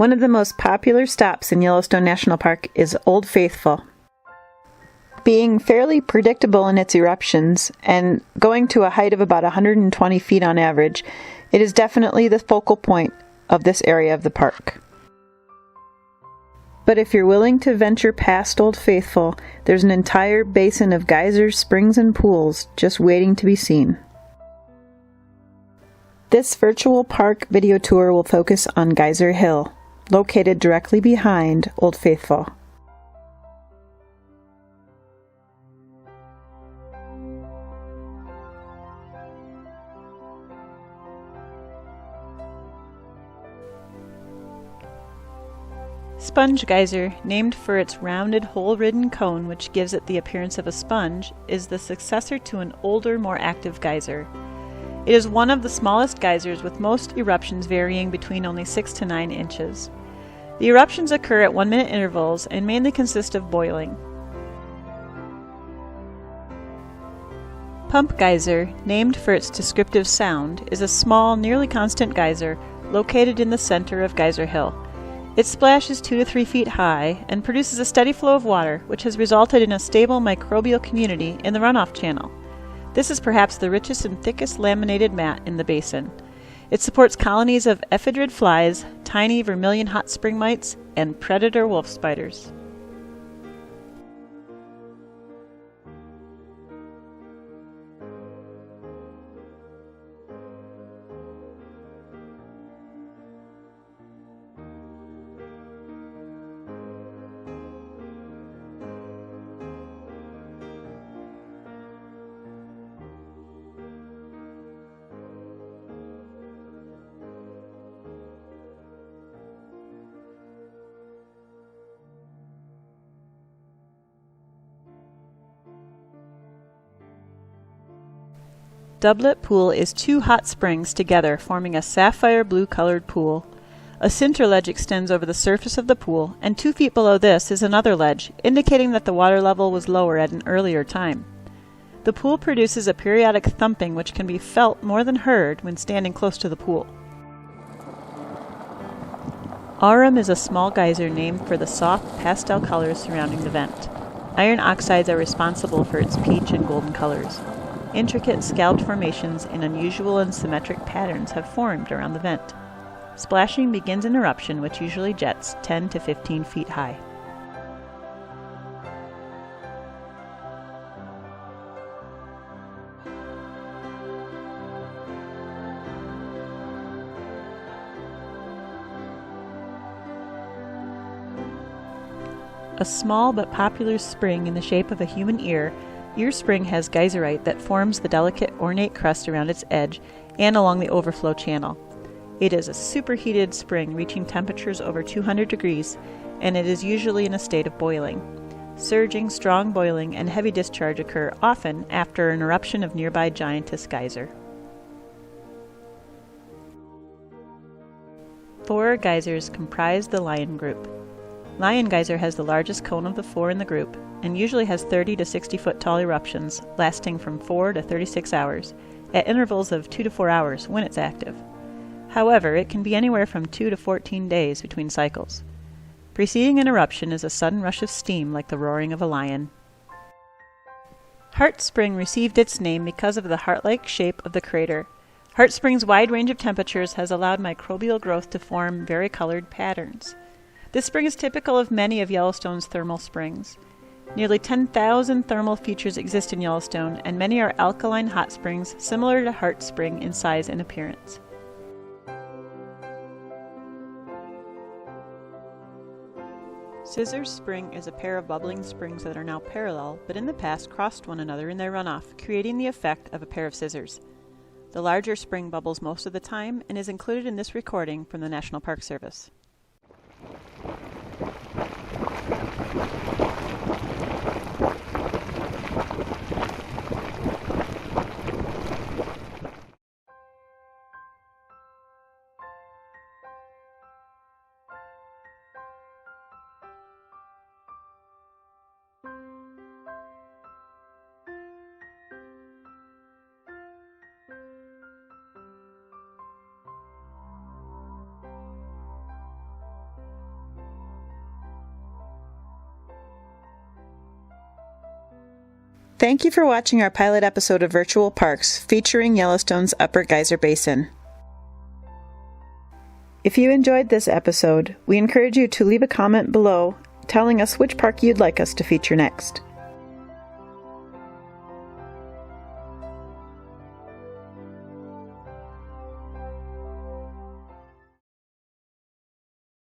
One of the most popular stops in Yellowstone National Park is Old Faithful. Being fairly predictable in its eruptions and going to a height of about 120 feet on average, it is definitely the focal point of this area of the park. But if you're willing to venture past Old Faithful, there's an entire basin of geysers, springs, and pools just waiting to be seen. This virtual park video tour will focus on Geyser Hill, located directly behind Old Faithful. Sponge Geyser, named for its rounded, hole-ridden cone which gives it the appearance of a sponge, is the successor to an older, more active geyser. It is one of the smallest geysers, with most eruptions varying between only 6 to 9 inches. The eruptions occur at 1-minute intervals and mainly consist of boiling. Pump Geyser, named for its descriptive sound, is a small, nearly constant geyser located in the center of Geyser Hill. Its splash is 2 to 3 feet high and produces a steady flow of water, which has resulted in a stable microbial community in the runoff channel. This is perhaps the richest and thickest laminated mat in the basin. It supports colonies of ephedrid flies, tiny vermilion hot spring mites, and predator wolf spiders. Doublet Pool is 2 hot springs together forming a sapphire blue colored pool. A sinter ledge extends over the surface of the pool, and 2 feet below this is another ledge, indicating that the water level was lower at an earlier time. The pool produces a periodic thumping which can be felt more than heard when standing close to the pool. Aurum is a small geyser named for the soft pastel colors surrounding the vent. Iron oxides are responsible for its peach and golden colors. Intricate scalloped formations in unusual and symmetric patterns have formed around the vent. Splashing begins an eruption which usually jets 10 to 15 feet high. A small but popular spring in the shape of a human ear, Ear Spring has geyserite that forms the delicate ornate crust around its edge and along the overflow channel. It is a superheated spring reaching temperatures over 200 degrees, and it is usually in a state of boiling. Surging, strong boiling, and heavy discharge occur often after an eruption of nearby Giantess Geyser. 4 geysers comprise the Lyon group. Lyon Geyser has the largest cone of the 4 in the group, and usually has 30 to 60 foot tall eruptions lasting from 4 to 36 hours, at intervals of 2 to 4 hours when it's active. However, it can be anywhere from 2 to 14 days between cycles. Preceding an eruption is a sudden rush of steam like the roaring of a lion. Heart Spring received its name because of the heart-like shape of the crater. Heart Spring's wide range of temperatures has allowed microbial growth to form varicolored patterns. This spring is typical of many of Yellowstone's thermal springs. Nearly 10,000 thermal features exist in Yellowstone, and many are alkaline hot springs similar to Heart Spring in size and appearance. Scissors Spring is a pair of bubbling springs that are now parallel, but in the past crossed one another in their runoff, creating the effect of a pair of scissors. The larger spring bubbles most of the time and is included in this recording from the National Park Service. Thank you for watching our pilot episode of Virtual Parks featuring Yellowstone's Upper Geyser Basin. If you enjoyed this episode, we encourage you to leave a comment below telling us which park you'd like us to feature next.